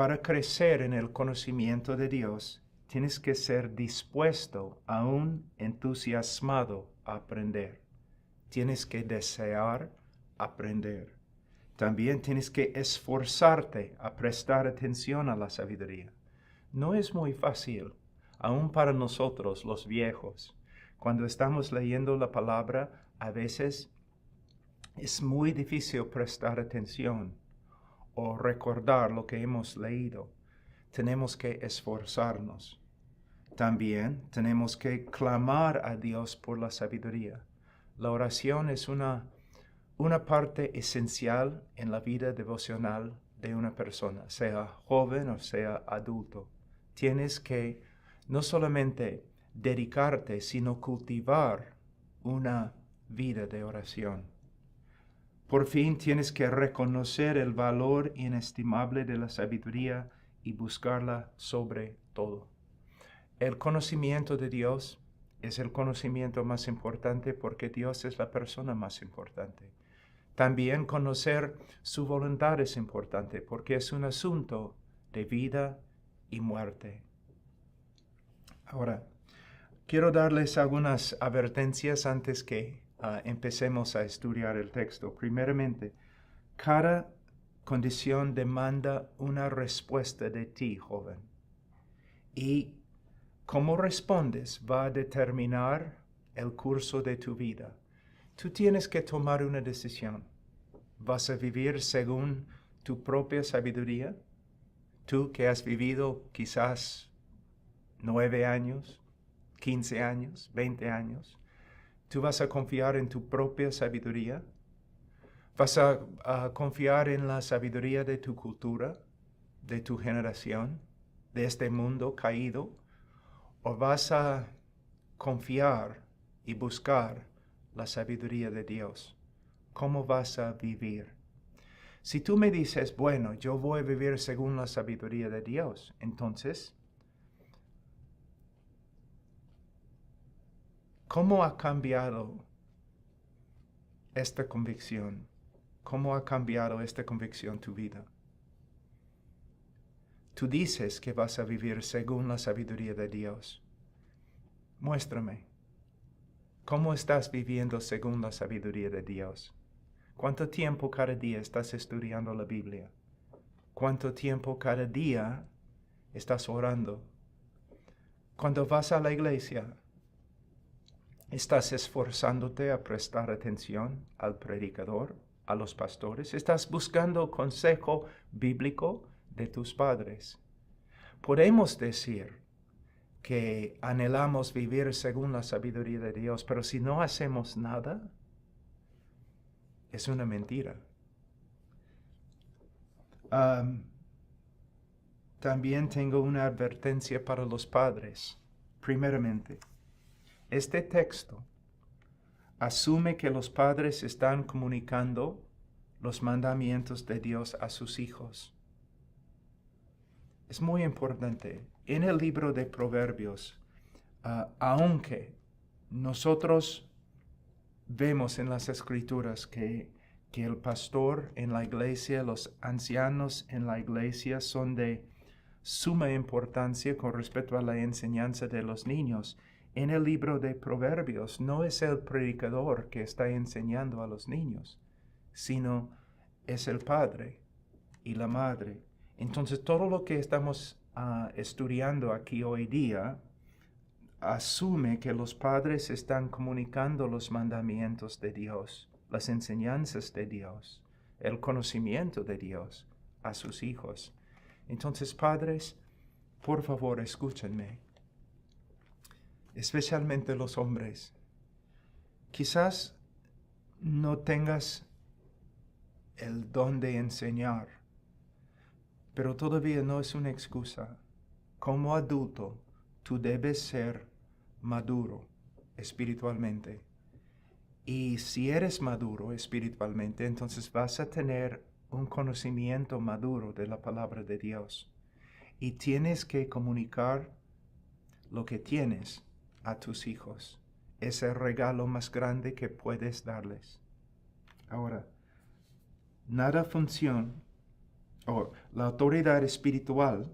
Para crecer en el conocimiento de Dios, tienes que ser dispuesto, aún entusiasmado a aprender. Tienes que desear aprender. También tienes que esforzarte a prestar atención a la sabiduría. No es muy fácil, aún para nosotros los viejos. Cuando estamos leyendo la palabra, a veces es muy difícil prestar atención o recordar lo que hemos leído. Tenemos que esforzarnos. También tenemos que clamar a Dios por la sabiduría. La oración es una parte esencial en la vida devocional de una persona, sea joven o sea adulto. Tienes que no solamente dedicarte, sino cultivar una vida de oración. Por fin tienes que reconocer el valor inestimable de la sabiduría y buscarla sobre todo. El conocimiento de Dios es el conocimiento más importante porque Dios es la persona más importante. También conocer su voluntad es importante porque es un asunto de vida y muerte. Ahora, quiero darles algunas advertencias antes que empecemos a estudiar el texto. Primeramente, cada condición demanda una respuesta de ti, joven. Y cómo respondes va a determinar el curso de tu vida. Tú tienes que tomar una decisión. ¿Vas a vivir según tu propia sabiduría? Tú que has vivido quizás 9 años, 15 años, 20 años. ¿Tú vas a confiar en tu propia sabiduría? ¿Vas a confiar en la sabiduría de tu cultura, de tu generación, de este mundo caído? ¿O vas a confiar y buscar la sabiduría de Dios? ¿Cómo vas a vivir? Si tú me dices, bueno, yo voy a vivir según la sabiduría de Dios, entonces, ¿cómo ha cambiado esta convicción? ¿Cómo ha cambiado esta convicción tu vida? Tú dices que vas a vivir según la sabiduría de Dios. Muéstrame. ¿Cómo estás viviendo según la sabiduría de Dios? ¿Cuánto tiempo cada día estás estudiando la Biblia? ¿Cuánto tiempo cada día estás orando? Cuando vas a la iglesia, ¿estás esforzándote a prestar atención al predicador, a los pastores? ¿Estás buscando consejo bíblico de tus padres? Podemos decir que anhelamos vivir según la sabiduría de Dios, pero si no hacemos nada, es una mentira. También tengo una advertencia para los padres. Primeramente, este texto asume que los padres están comunicando los mandamientos de Dios a sus hijos. Es muy importante. En el libro de Proverbios, aunque nosotros vemos en las Escrituras que el pastor en la iglesia, los ancianos en la iglesia son de suma importancia con respecto a la enseñanza de los niños. En el libro de Proverbios no es el predicador que está enseñando a los niños, sino es el padre y la madre. Entonces todo lo que estamos estudiando aquí hoy día asume que los padres están comunicando los mandamientos de Dios, las enseñanzas de Dios, el conocimiento de Dios a sus hijos. Entonces, padres, por favor, escúchenme, especialmente los hombres. Quizás no tengas el don de enseñar, pero todavía no es una excusa. Como adulto, tú debes ser maduro espiritualmente. Y si eres maduro espiritualmente, entonces vas a tener un conocimiento maduro de la palabra de Dios. Y tienes que comunicar lo que tienes a tus hijos. Es el regalo más grande que puedes darles. Ahora, nada funciona o la autoridad espiritual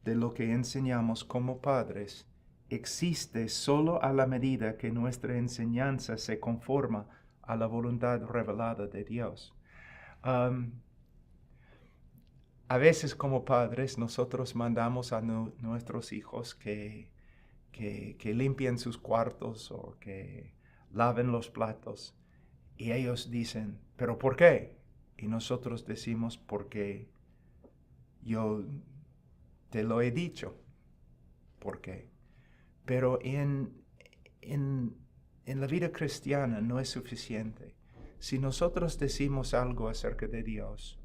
de lo que enseñamos como padres existe solo a la medida que nuestra enseñanza se conforma a la voluntad revelada de Dios. A veces como padres nosotros mandamos a nuestros hijos que limpien sus cuartos o que laven los platos y ellos dicen, ¿pero por qué? Y nosotros decimos, porque yo te lo he dicho. ¿Por qué? Pero en la vida cristiana no es suficiente. Si nosotros decimos algo acerca de Dios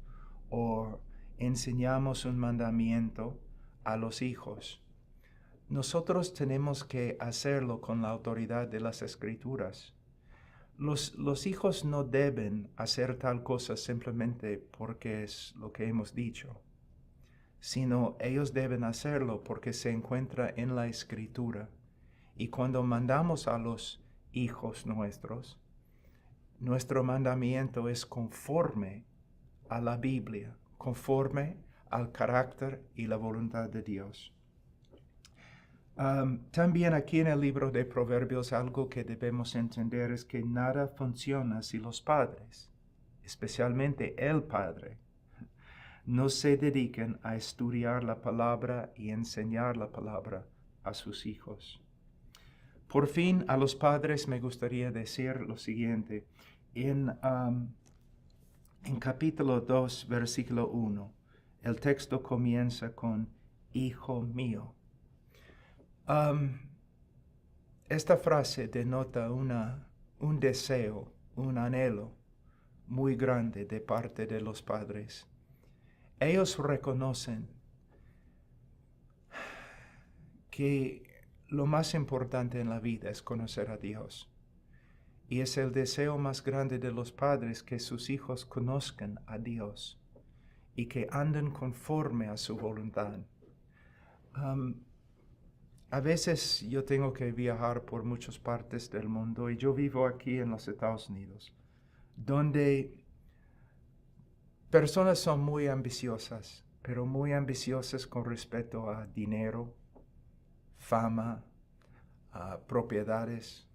o enseñamos un mandamiento a los hijos, nosotros tenemos que hacerlo con la autoridad de las Escrituras. Los hijos no deben hacer tal cosa simplemente porque es lo que hemos dicho, sino ellos deben hacerlo porque se encuentra en la Escritura. Y cuando mandamos a los hijos nuestros, nuestro mandamiento es conforme a la Biblia, conforme al carácter y la voluntad de Dios. También aquí en el libro de Proverbios algo que debemos entender es que nada funciona si los padres, especialmente el padre, no se dediquen a estudiar la palabra y enseñar la palabra a sus hijos. Por fin, a los padres me gustaría decir lo siguiente. En capítulo 2, versículo 1, el texto comienza con Hijo mío. Esta frase denota un deseo, un anhelo muy grande de parte de los padres. Ellos reconocen que lo más importante en la vida es conocer a Dios. Y es el deseo más grande de los padres que sus hijos conozcan a Dios y que anden conforme a su voluntad. A veces yo tengo que viajar por muchas partes del mundo y yo vivo aquí en los Estados Unidos, donde personas son muy ambiciosas, pero muy ambiciosas con respecto a dinero, fama, a propiedades,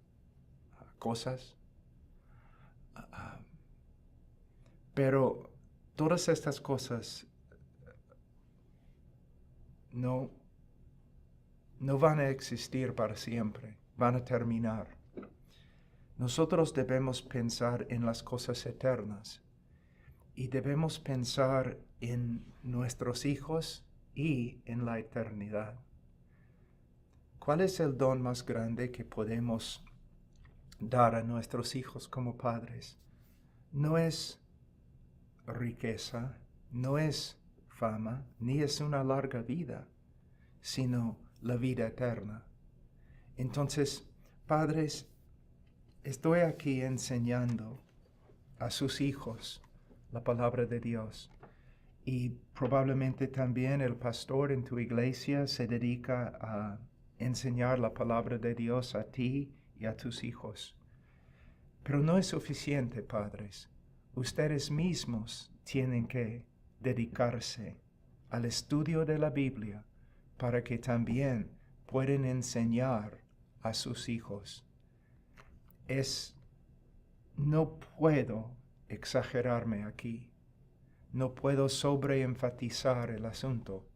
a cosas. Pero todas estas cosas no van a existir para siempre, van a terminar. Nosotros debemos pensar en las cosas eternas y debemos pensar en nuestros hijos y en la eternidad. ¿Cuál es el don más grande que podemos dar a nuestros hijos como padres? No es riqueza, no es fama, ni es una larga vida, sino la vida eterna. Entonces, padres, estoy aquí enseñando a sus hijos la palabra de Dios. Y probablemente también el pastor en tu iglesia se dedica a enseñar la palabra de Dios a ti y a tus hijos. Pero no es suficiente, padres. Ustedes mismos tienen que dedicarse al estudio de la Biblia para que también puedan enseñar a sus hijos. No puedo exagerarme aquí. No puedo sobreenfatizar el asunto.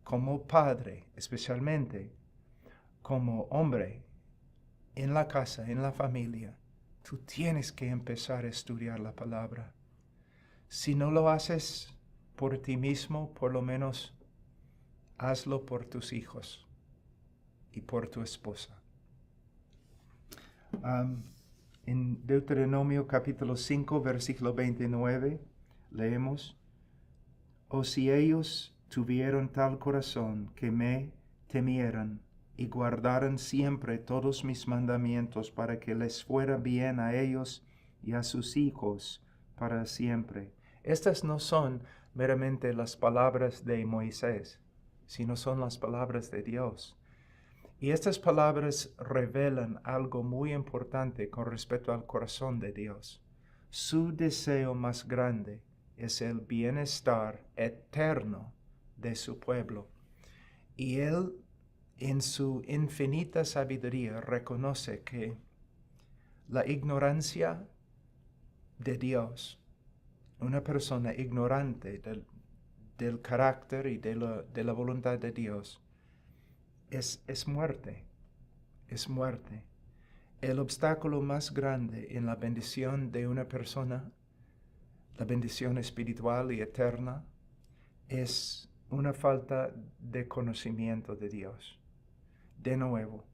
Como padre, especialmente como hombre, en la casa, en la familia, tú tienes que empezar a estudiar la palabra. Si no lo haces por ti mismo, por lo menos hazlo por tus hijos y por tu esposa. En Deuteronomio capítulo 5, versículo 29, leemos: «O si ellos tuvieron tal corazón que me temieran y guardaran siempre todos mis mandamientos para que les fuera bien a ellos y a sus hijos para siempre». Estas no son meramente las palabras de Moisés, sino son las palabras de Dios. Y estas palabras revelan algo muy importante con respecto al corazón de Dios. Su deseo más grande es el bienestar eterno de su pueblo. Y Él, en su infinita sabiduría, reconoce que la ignorancia de Dios, una persona ignorante del carácter y de la voluntad de Dios, es muerte, es muerte. El obstáculo más grande en la bendición de una persona, la bendición espiritual y eterna, es una falta de conocimiento de Dios. De nuevo,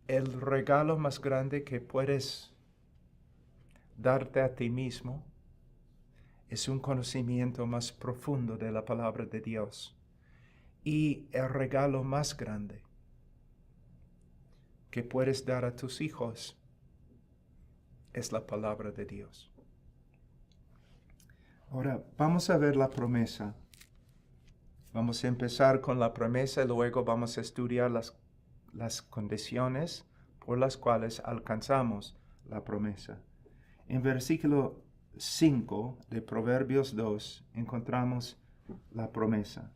el regalo más grande que puedes darte a ti mismo es un conocimiento más profundo de la palabra de Dios. Y el regalo más grande que puedes dar a tus hijos es la palabra de Dios. Ahora, vamos a ver la promesa. Vamos a empezar con la promesa y luego vamos a estudiar las condiciones por las cuales alcanzamos la promesa. En versículo 5 de Proverbios 2 encontramos la promesa.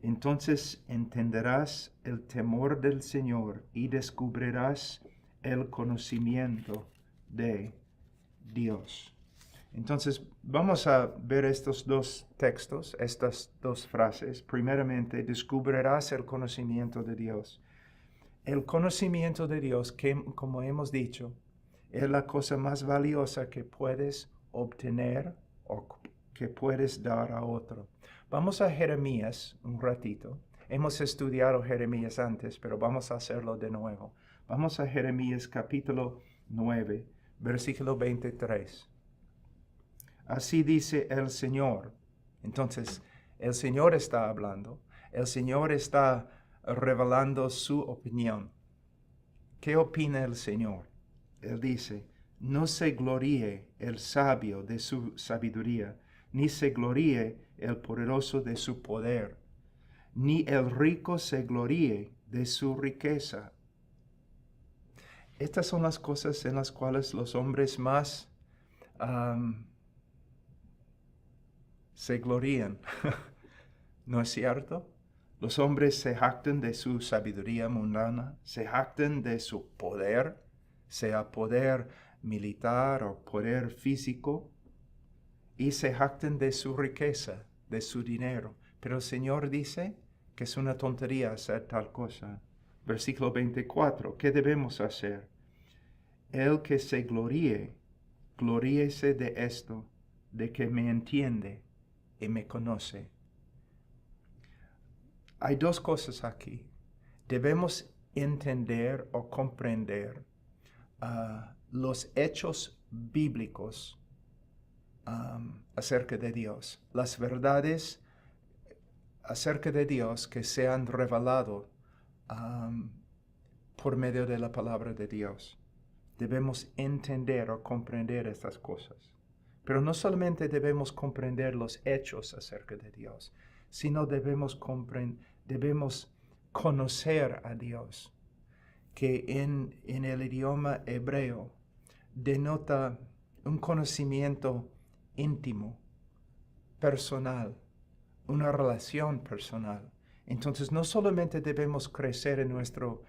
Entonces entenderás el temor del Señor y descubrirás el conocimiento de Dios. Entonces vamos a ver estos dos textos, estas dos frases. Primeramente, descubrirás el conocimiento de Dios. El conocimiento de Dios, que como hemos dicho, es la cosa más valiosa que puedes obtener o que puedes dar a otro. Vamos a Jeremías un ratito. Hemos estudiado Jeremías antes, pero vamos a hacerlo de nuevo. Vamos a Jeremías capítulo 9, versículo 23. Así dice el Señor. Entonces, el Señor está hablando. El Señor está revelando su opinión. ¿Qué opina el Señor? Él dice, no se gloríe el sabio de su sabiduría, ni se gloríe el poderoso de su poder, ni el rico se gloríe de su riqueza. Estas son las cosas en las cuales los hombres más se glorían. ¿No es cierto? Los hombres se jactan de su sabiduría mundana, se jactan de su poder, sea poder militar o poder físico, y se jactan de su riqueza, de su dinero. Pero el Señor dice que es una tontería hacer tal cosa. Versículo 24, ¿qué debemos hacer? El que se gloríe, gloríese de esto, de que me entiende y me conoce. Hay dos cosas aquí. Debemos entender o comprender los hechos bíblicos acerca de Dios, las verdades acerca de Dios que se han revelado por medio de la palabra de Dios. Debemos entender o comprender estas cosas. Pero no solamente debemos comprender los hechos acerca de Dios, sino debemos conocer a Dios, que en el idioma hebreo denota un conocimiento íntimo, personal, una relación personal. Entonces no solamente debemos crecer en nuestro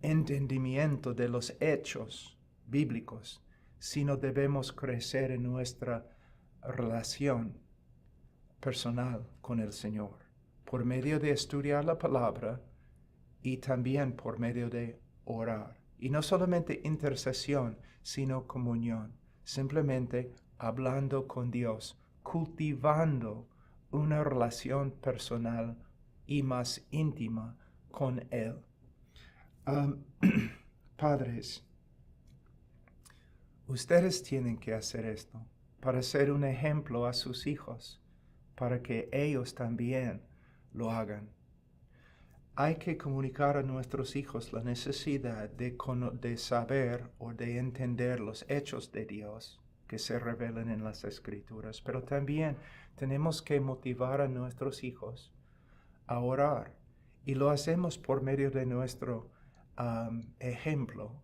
entendimiento de los hechos bíblicos, sino debemos crecer en nuestra relación personal con el Señor, por medio de estudiar la palabra y también por medio de orar. Y no solamente intercesión, sino comunión, simplemente hablando con Dios, cultivando una relación personal y más íntima con Él. Padres, ustedes tienen que hacer esto para ser un ejemplo a sus hijos, para que ellos también lo hagan. Hay que comunicar a nuestros hijos la necesidad de saber o de entender los hechos de Dios que se revelan en las Escrituras, pero también tenemos que motivar a nuestros hijos a orar, y lo hacemos por medio de nuestro ejemplo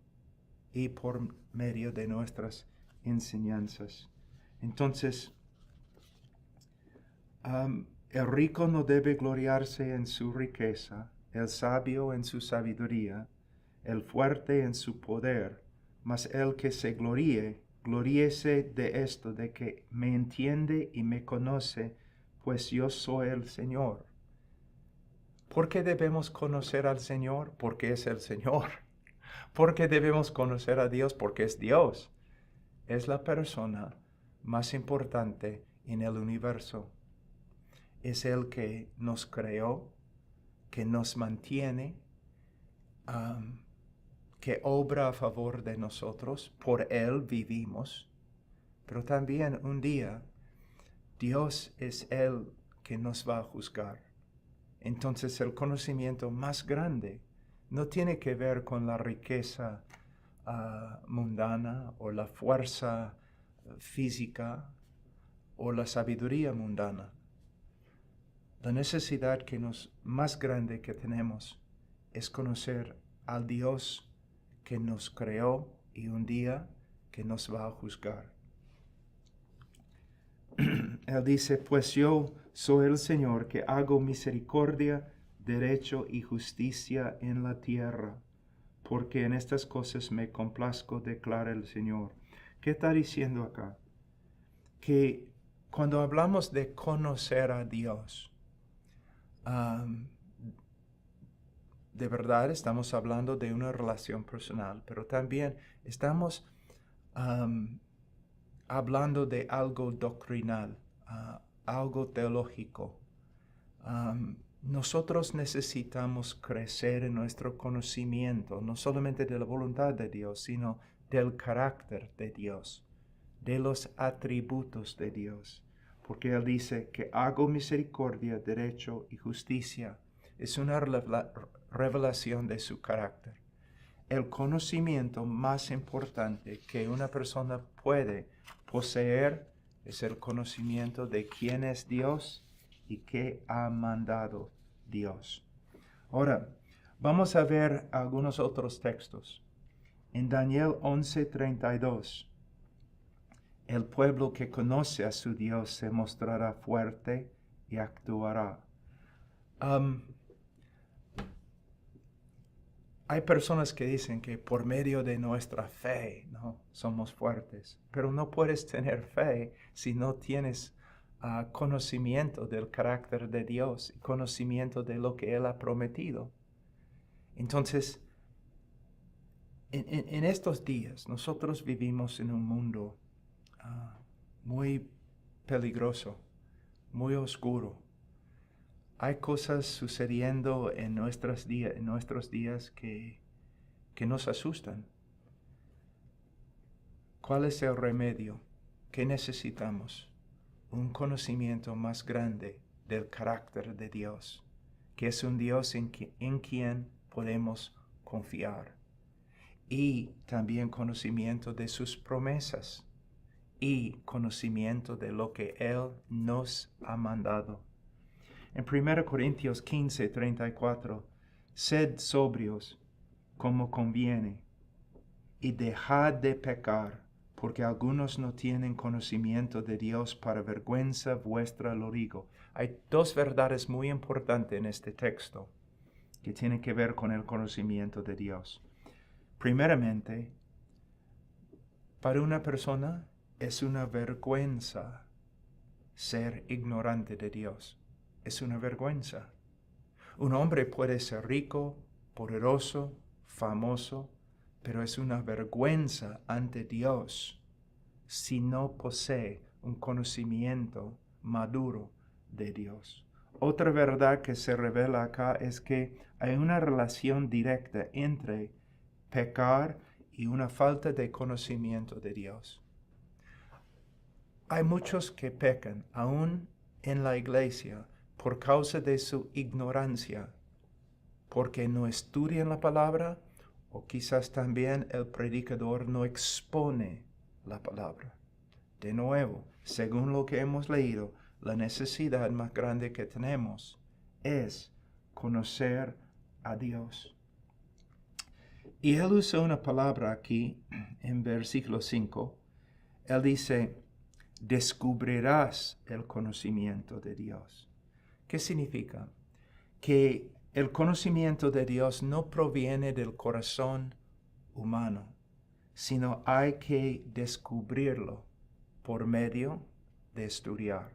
y por medio de nuestras enseñanzas. Entonces, El rico no debe gloriarse en su riqueza, el sabio en su sabiduría, el fuerte en su poder, mas el que se gloríese de esto, de que me entiende y me conoce, pues yo soy el Señor. ¿Por qué debemos conocer al Señor? Porque es el Señor. ¿Por qué debemos conocer a Dios? Porque es Dios. Es la persona más importante en el universo. Es el que nos creó, que nos mantiene, que obra a favor de nosotros. Por Él vivimos. Pero también un día Dios es el que nos va a juzgar. Entonces el conocimiento más grande no tiene que ver con la riqueza mundana o la fuerza física o la sabiduría mundana. La necesidad más grande que tenemos es conocer al Dios que nos creó y un día que nos va a juzgar. Él dice, pues yo soy el Señor que hago misericordia, derecho y justicia en la tierra, porque en estas cosas me complazco, declara el Señor. ¿Qué está diciendo acá? Que cuando hablamos de conocer a Dios, de verdad estamos hablando de una relación personal, pero también estamos hablando de algo doctrinal, algo teológico. Nosotros necesitamos crecer en nuestro conocimiento, no solamente de la voluntad de Dios, sino del carácter de Dios, de los atributos de Dios. Porque Él dice que hago misericordia, derecho y justicia. Es una revelación de su carácter. El conocimiento más importante que una persona puede poseer es el conocimiento de quién es Dios y qué ha mandado Dios. Ahora, vamos a ver algunos otros textos. En Daniel 11:32, el pueblo que conoce a su Dios se mostrará fuerte y actuará. Hay personas que dicen que por medio de nuestra fe, ¿no?, somos fuertes, pero no puedes tener fe si no tienes conocimiento del carácter de Dios y conocimiento de lo que Él ha prometido. Entonces, en estos días, nosotros vivimos en un mundo muy peligroso, muy oscuro. Hay cosas sucediendo en nuestros días que nos asustan. ¿Cuál es el remedio? ¿Qué necesitamos? Un conocimiento más grande del carácter de Dios, que es un Dios en quien podemos confiar. Y también conocimiento de sus promesas y conocimiento de lo que Él nos ha mandado. En 1 Corintios 15:34, sed sobrios como conviene, y dejad de pecar, porque algunos no tienen conocimiento de Dios, para vergüenza vuestra lo digo. Hay dos verdades muy importantes en este texto que tienen que ver con el conocimiento de Dios. Primeramente, para una persona es una vergüenza ser ignorante de Dios. Es una vergüenza. Un hombre puede ser rico, poderoso, famoso, pero es una vergüenza ante Dios si no posee un conocimiento maduro de Dios. Otra verdad que se revela acá es que hay una relación directa entre pecar y una falta de conocimiento de Dios. Hay muchos que pecan, aún en la iglesia, por causa de su ignorancia, porque no estudian la palabra, o quizás también el predicador no expone la palabra. De nuevo, según lo que hemos leído, la necesidad más grande que tenemos es conocer a Dios. Y él usa una palabra aquí en versículo 5. Él dice, descubrirás el conocimiento de Dios. ¿Qué significa? Que el conocimiento de Dios no proviene del corazón humano, sino hay que descubrirlo por medio de estudiar,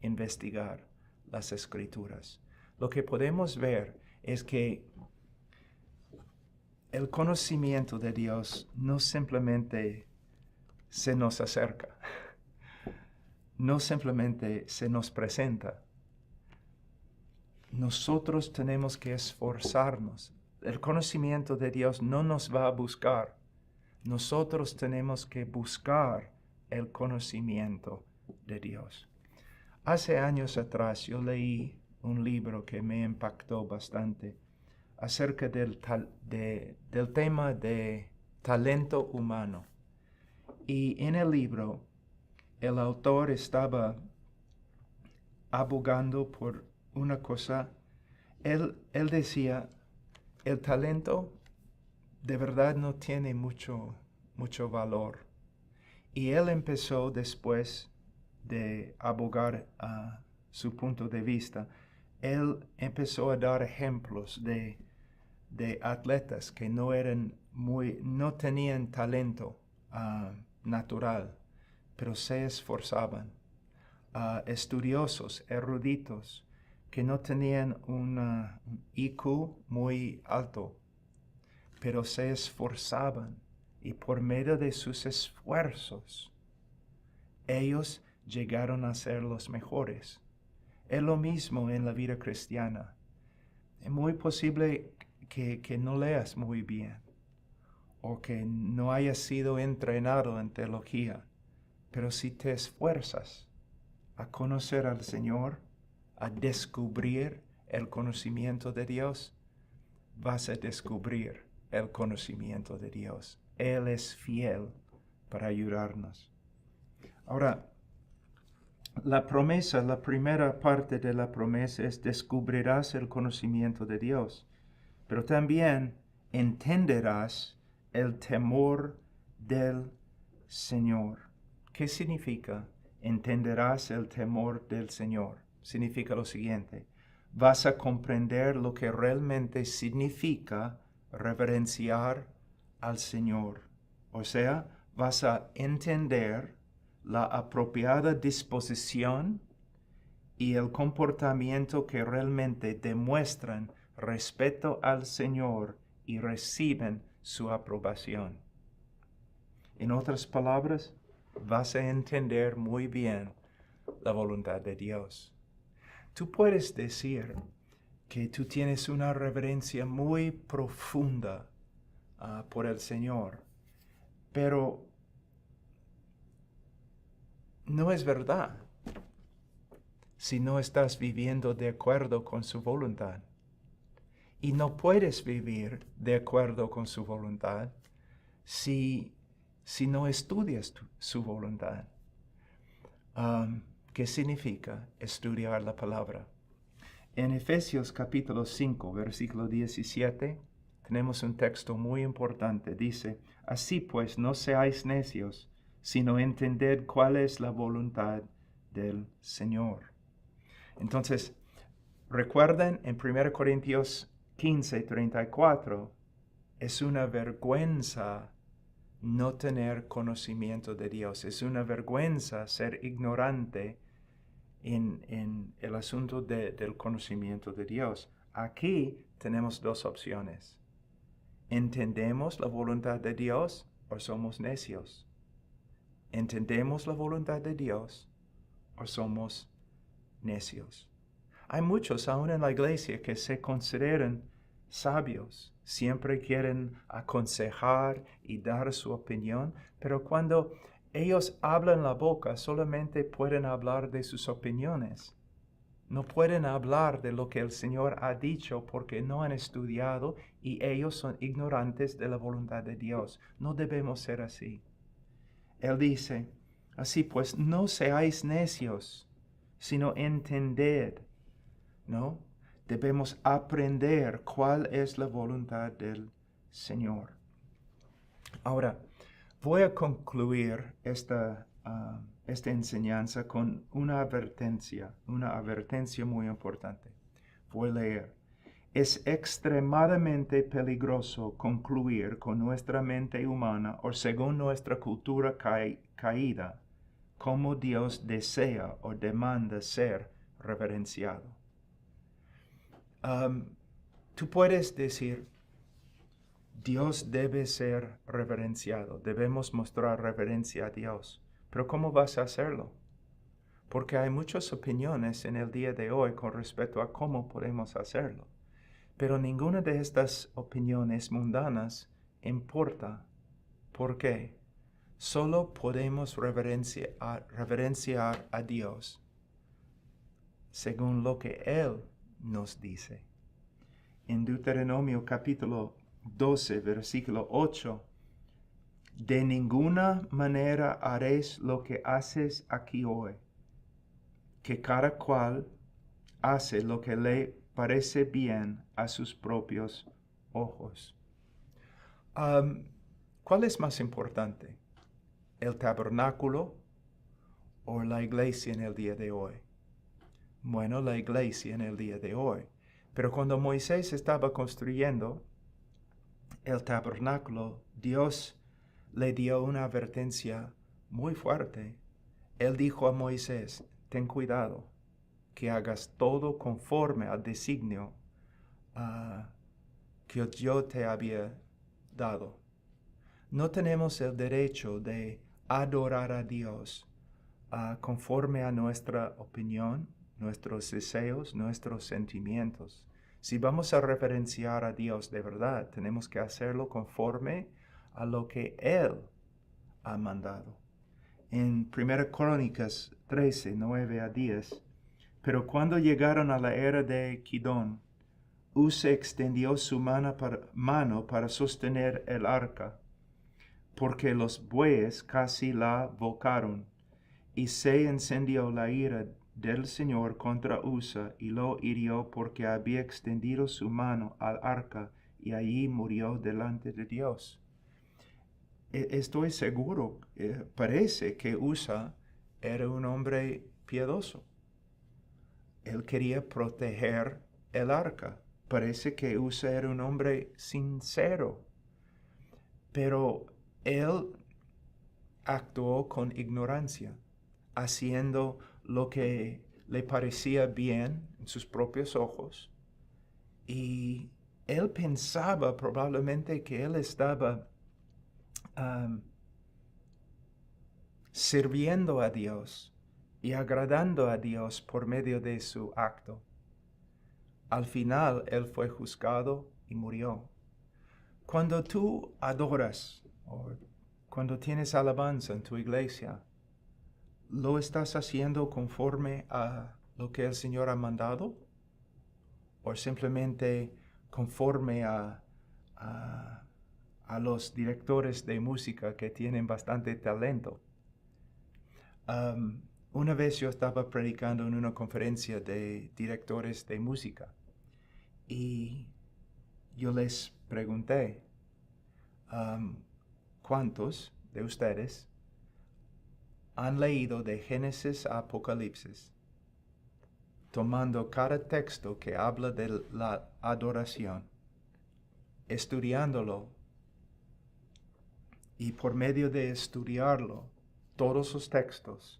investigar las Escrituras. Lo que podemos ver es que el conocimiento de Dios no simplemente se nos acerca, no simplemente se nos presenta. Nosotros tenemos que esforzarnos. El conocimiento de Dios no nos va a buscar. Nosotros tenemos que buscar el conocimiento de Dios. Hace años atrás yo leí un libro que me impactó bastante acerca del tema de talento humano. Y en el libro, el autor estaba abogando por una cosa. Él decía, el talento de verdad no tiene mucho valor. Y él empezó después de abogar a su punto de vista, él empezó a dar ejemplos de atletas que no tenían talento natural, pero se esforzaban. Estudiosos, eruditos, que no tenían un IQ muy alto, pero se esforzaban y por medio de sus esfuerzos, ellos llegaron a ser los mejores. Es lo mismo en la vida cristiana. Es muy posible que no leas muy bien o que no hayas sido entrenado en teología, pero si te esfuerzas a conocer al Señor, a descubrir el conocimiento de Dios, vas a descubrir el conocimiento de Dios. Él es fiel para ayudarnos. Ahora, la promesa, la primera parte de la promesa es descubrirás el conocimiento de Dios, pero también entenderás el temor del Señor. ¿Qué significa? Entenderás el temor del Señor. Significa lo siguiente: vas a comprender lo que realmente significa reverenciar al Señor. O sea, vas a entender la apropiada disposición y el comportamiento que realmente demuestran respeto al Señor y reciben su aprobación. En otras palabras, vas a entender muy bien la voluntad de Dios. Tú puedes decir que tú tienes una reverencia muy profunda por el Señor, pero no es verdad si no estás viviendo de acuerdo con su voluntad. Y no puedes vivir de acuerdo con su voluntad si no estudias su voluntad. ¿Qué significa estudiar la palabra? En Efesios capítulo 5, versículo 17, tenemos un texto muy importante. Dice, así pues, no seáis necios, sino entended cuál es la voluntad del Señor. Entonces, recuerden en 1 Corintios 15, 34, es una vergüenza no tener conocimiento de Dios. Es una vergüenza ser ignorante en el asunto del conocimiento de Dios. Aquí tenemos dos opciones. ¿Entendemos la voluntad de Dios o somos necios? ¿Entendemos la voluntad de Dios o somos necios? Hay muchos aún en la iglesia que se consideran sabios, siempre quieren aconsejar y dar su opinión, pero cuando ellos abren la boca solamente pueden hablar de sus opiniones. No pueden hablar de lo que el Señor ha dicho porque no han estudiado y ellos son ignorantes de la voluntad de Dios. No debemos ser así. Él dice, así pues, no seáis necios, sino entended, ¿no? Debemos aprender cuál es la voluntad del Señor. Ahora, voy a concluir esta esta enseñanza con una advertencia muy importante. Voy a leer. Es extremadamente peligroso concluir con nuestra mente humana o según nuestra cultura caída, cómo Dios desea o demanda ser reverenciado. Tú puedes decir, Dios debe ser reverenciado, debemos mostrar reverencia a Dios, pero ¿cómo vas a hacerlo? Porque hay muchas opiniones en el día de hoy con respecto a cómo podemos hacerlo. Pero ninguna de estas opiniones mundanas importa. ¿Por qué? Solo podemos reverenciar a Dios según lo que Él nos dice. En Deuteronomio capítulo 12, versículo 8, de ninguna manera haréis lo que haces aquí hoy, que cada cual hace lo que le parece bien a sus propios ojos. ¿Cuál es más importante? ¿El tabernáculo o la iglesia en el día de hoy? Bueno, la iglesia en el día de hoy. Pero cuando Moisés estaba construyendo el tabernáculo, Dios le dio una advertencia muy fuerte. Él dijo a Moisés, ten cuidado, que hagas todo conforme al designio que yo te había dado. No tenemos el derecho de adorar a Dios conforme a nuestra opinión, nuestros deseos, nuestros sentimientos. Si vamos a reverenciar a Dios de verdad, tenemos que hacerlo conforme a lo que Él ha mandado. En 1 Crónicas 13, 9 a 10, pero cuando llegaron a la era de Kidón, Usa extendió su mano para sostener el arca, porque los bueyes casi la volcaron, y se encendió la ira del Señor contra Usa, y lo hirió porque había extendido su mano al arca, y allí murió delante de Dios. Estoy seguro, parece que Usa era un hombre piadoso. Él quería proteger el arca. Parece que Usa era un hombre sincero, pero él actuó con ignorancia, haciendo lo que le parecía bien en sus propios ojos. Y él pensaba probablemente que él estaba sirviendo a Dios y agradando a Dios por medio de su acto. Al final, él fue juzgado y murió. Cuando tú adoras o cuando tienes alabanza en tu iglesia, ¿lo estás haciendo conforme a lo que el Señor ha mandado? ¿O simplemente conforme a los directores de música que tienen bastante talento? Una vez yo estaba predicando en una conferencia de directores de música y yo les pregunté, ¿cuántos de ustedes han leído de Génesis a Apocalipsis, tomando cada texto que habla de la adoración, estudiándolo, y por medio de estudiarlo, todos los textos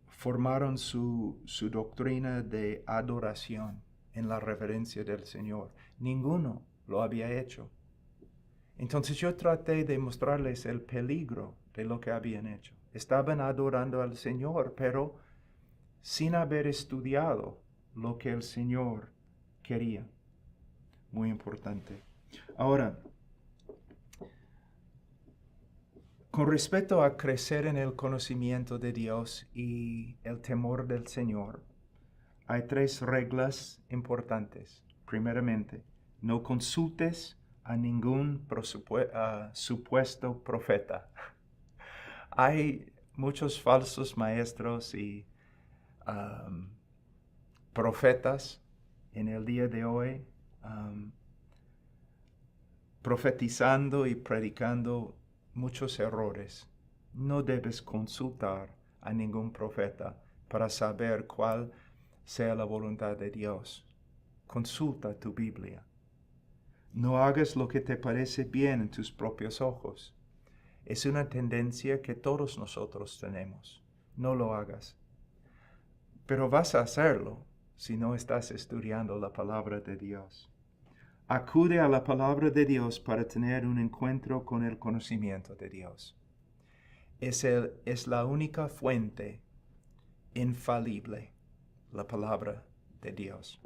formaron su doctrina de adoración en la reverencia del Señor? Ninguno lo había hecho. Entonces yo traté de mostrarles el peligro de lo que habían hecho. Estaban adorando al Señor, pero sin haber estudiado lo que el Señor quería. Muy importante. Ahora, con respecto a crecer en el conocimiento de Dios y el temor del Señor, hay 3 reglas importantes. Primeramente, no consultes a ningún supuesto profeta. Hay muchos falsos maestros y profetas en el día de hoy, profetizando y predicando muchos errores. No debes consultar a ningún profeta para saber cuál sea la voluntad de Dios. Consulta tu Biblia. No hagas lo que te parece bien en tus propios ojos. Es una tendencia que todos nosotros tenemos. No lo hagas. Pero vas a hacerlo si no estás estudiando la palabra de Dios. Acude a la palabra de Dios para tener un encuentro con el conocimiento de Dios. Es la única fuente infalible, la palabra de Dios.